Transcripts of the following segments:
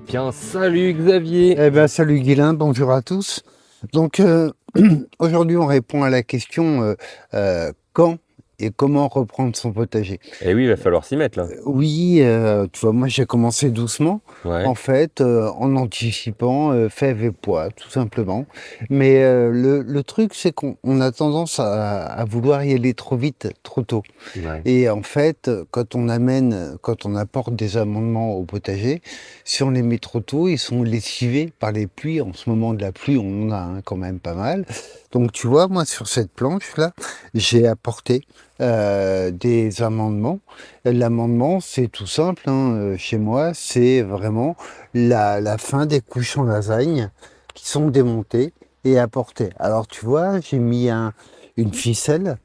Bien, salut Xavier. Eh ben, salut Guilain, bonjour à tous. Donc aujourd'hui on répond à la question quand et comment reprendre son potager. Eh oui, il va falloir s'y mettre là. Oui, tu vois, moi j'ai commencé doucement, en Ouais. fait, en anticipant fèves et pois, tout simplement. Mais le truc, c'est qu'on a tendance à vouloir y aller trop vite, trop tôt. Ouais. Et en fait, quand on apporte des amendements au potager, si on les met trop tôt, ils sont lessivés par les pluies. En ce moment de la pluie, on en a quand même pas mal. Donc tu vois, moi sur cette planche-là, j'ai apporté des amendements. L'amendement, c'est tout simple, hein, chez moi, c'est vraiment la fin des couches en lasagne qui sont démontées et apportées. Alors tu vois, j'ai mis une ficelle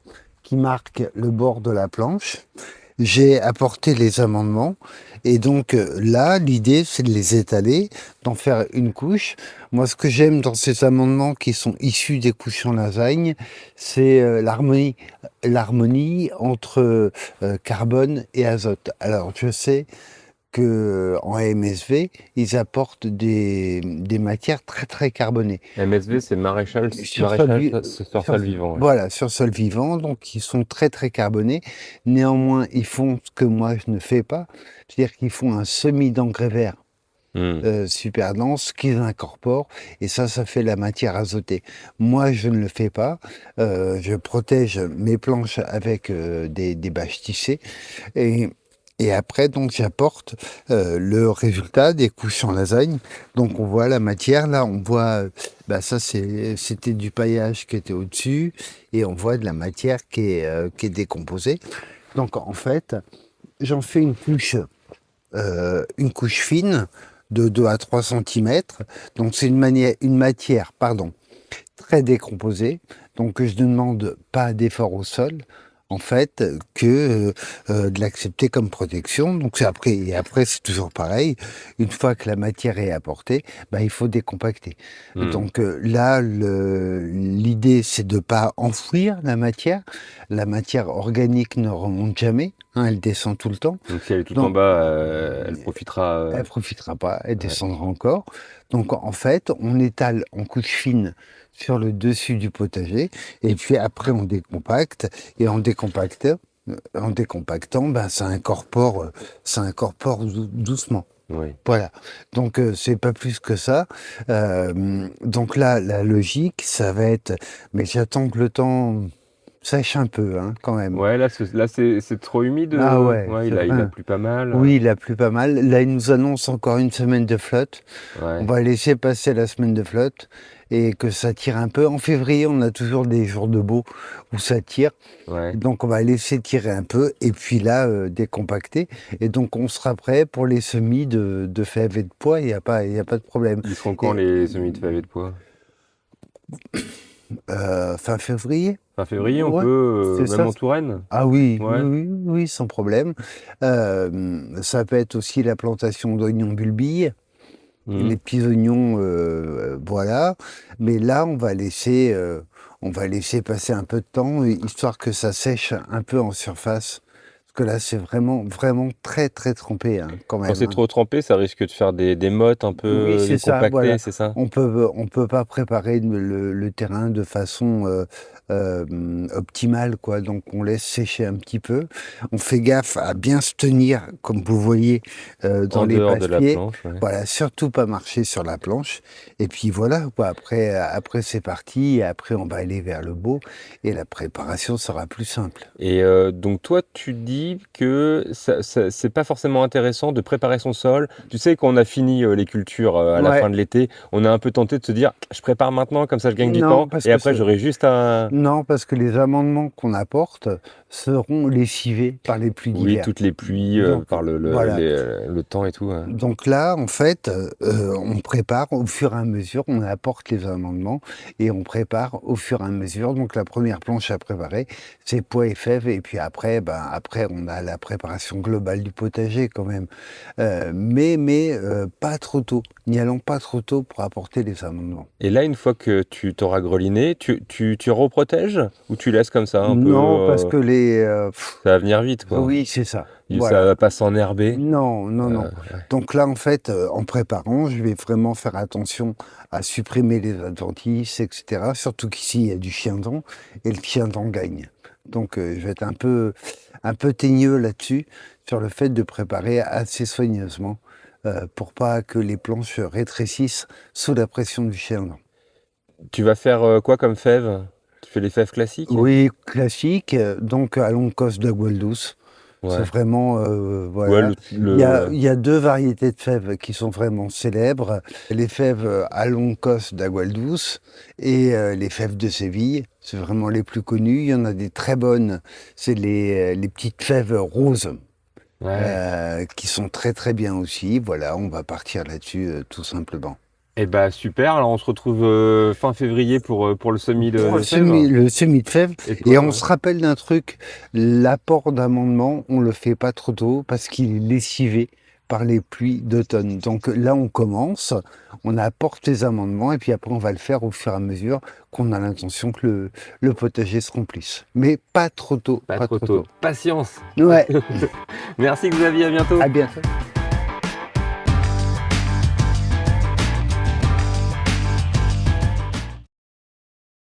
qui marque le bord de la planche. J'ai apporté les amendements et donc là, l'idée, c'est de les étaler, d'en faire une couche. Moi, ce que j'aime dans ces amendements qui sont issus des couches en lasagne, c'est l'harmonie entre carbone et azote. Alors, je sais que en MSV, ils apportent des matières très très carbonées. MSV, c'est Sur sol, maréchal vi- sur sol vivant. Ouais. voilà, sur sol vivant, donc ils sont très très carbonés. Néanmoins, ils font ce que moi je ne fais pas, c'est-à-dire qu'ils font un semis d'engrais vert Hmm. super dense qu'ils incorporent, et ça fait la matière azotée. Moi, je ne le fais pas. Je protège mes planches avec des bâches tissées, et et après, donc, j'apporte le résultat des couches en lasagne. Donc, on voit la matière. Là, on voit, bah, c'était du paillage qui était au-dessus. Et on voit de la matière qui est décomposée. Donc, en fait, j'en fais une couche fine de 2 à 3 centimètres. Donc, c'est une matière, pardon, très décomposée. Donc, je ne demande pas d'effort au sol, en fait, que de l'accepter comme protection. Donc, c'est après, et après, c'est toujours pareil. Une fois que la matière est apportée, bah, il faut décompacter. Hmm. Donc, là, l'idée, c'est de ne pas enfouir la matière. La matière organique ne remonte jamais, hein, elle descend tout le temps. Donc si elle est tout en Donc, bas, elle profitera. elle profitera pas, elle Ouais. descendra encore. Donc en fait, on étale en couche fine sur le dessus du potager, et puis après on décompacte, et en décompactant, ben, ça incorpore doucement. Oui. Voilà. Donc c'est pas plus que ça. Donc là, la logique, ça va être, mais j'attends que le temps sèche un peu, hein, quand même. Ouais, là c'est trop humide. Ah ouais, Ouais, c'est il a vrai. plu pas mal. Oui, il a plu pas mal. Là, il nous annonce encore une semaine de flotte. On Ouais. va laisser passer la semaine de flotte et que ça tire un peu. En février, on a toujours des jours de beau où ça tire. Ouais. Donc, on va laisser tirer un peu et puis là, décompacter. Et donc, on sera prêt pour les semis de fèves et de pois. Il y a pas de problème. Ils seront quand Et, les semis de fèves et de pois? fin février? Fin février, on Ouais, peut, c'est même ça. en Touraine? Ah oui, oui, Ouais. oui, oui, sans problème. Ça peut être aussi la plantation d'oignons bulbilles. Hmm. Les petits oignons, voilà. Mais là, on va laisser passer un peu de temps, histoire que ça sèche un peu en surface. Parce que là, c'est vraiment, vraiment très, très trempé, hein, quand Quand même, c'est hein. trop trempé, ça risque de faire des mottes un Oui, peu c'est ça, décompactées, voilà. c'est ça? On peut pas préparer le terrain de façon optimale, quoi. Donc, on laisse sécher un petit peu. On fait gaffe à bien se tenir, comme vous voyez, dans En les dehors de la passe-pieds. planche, ouais. Voilà, surtout pas marcher sur la planche. Et puis voilà, quoi. Après c'est parti. Et après, on va aller vers le beau. Et la préparation sera plus simple. Et donc toi, tu dis que c'est pas forcément intéressant de préparer son sol. Tu sais, quand on a fini les cultures à la Ouais, fin de l'été, on est un peu tenté de se dire, je prépare maintenant, comme ça je gagne du non, temps, parce et que après j'aurai juste à... non, parce que les amendements qu'on apporte seront lessivés par les pluies Oui, d'hiver. toutes les pluies, Donc par voilà. le temps et tout. Donc là, en fait, on prépare au fur et à mesure, on apporte les amendements et on prépare au fur et à mesure. Donc la première planche à préparer, c'est pois et fèves, et puis après, ben, après on a la préparation globale du potager quand même. Pas trop tôt. N'y allons pas trop tôt pour apporter les amendements. Et là, une fois que tu t'auras greliné, tu reprotèges ou tu laisses comme ça un peu, Non, parce que ça va venir vite, quoi. oui, c'est ça. Ça Voilà. va pas s'enherber. Non, non, non. Ouais. Donc là, en fait, en préparant, je vais vraiment faire attention à supprimer les adventices, etc. Surtout qu'ici, il y a du chien-dent et le chien-dent gagne. Donc, je vais être un peu teigneux là-dessus, sur le fait de préparer assez soigneusement pour pas que les planches rétrécissent sous la pression du chien-dent. Tu vas faire quoi comme fève? Tu fais les fèves classiques? Oui, classique, donc à longue cosse de Gouelle douce. C'est Ouais. vraiment, Ouais, voilà. Il y a 2 variétés de fèves qui sont vraiment célèbres. Les fèves à longue cosse d'Agual douce et les fèves de Séville. C'est vraiment les plus connus. Il y en a des très bonnes. C'est les petites fèves roses Ouais. qui sont très très bien aussi. Voilà, on va partir là-dessus tout simplement. Eh bah super, alors on se retrouve fin février pour le semis de fèves. Le semis de fèves. Et Et toi, on ouais. se rappelle d'un truc, l'apport d'amendement, on le fait pas trop tôt parce qu'il est lessivé par les pluies d'automne. Donc là, on commence, on apporte les amendements et puis après, on va le faire au fur et à mesure qu'on a l'intention que le potager se remplisse. Mais pas trop tôt, Pas pas trop trop tôt. tôt. Patience. Ouais, Merci Xavier, à bientôt. à bientôt.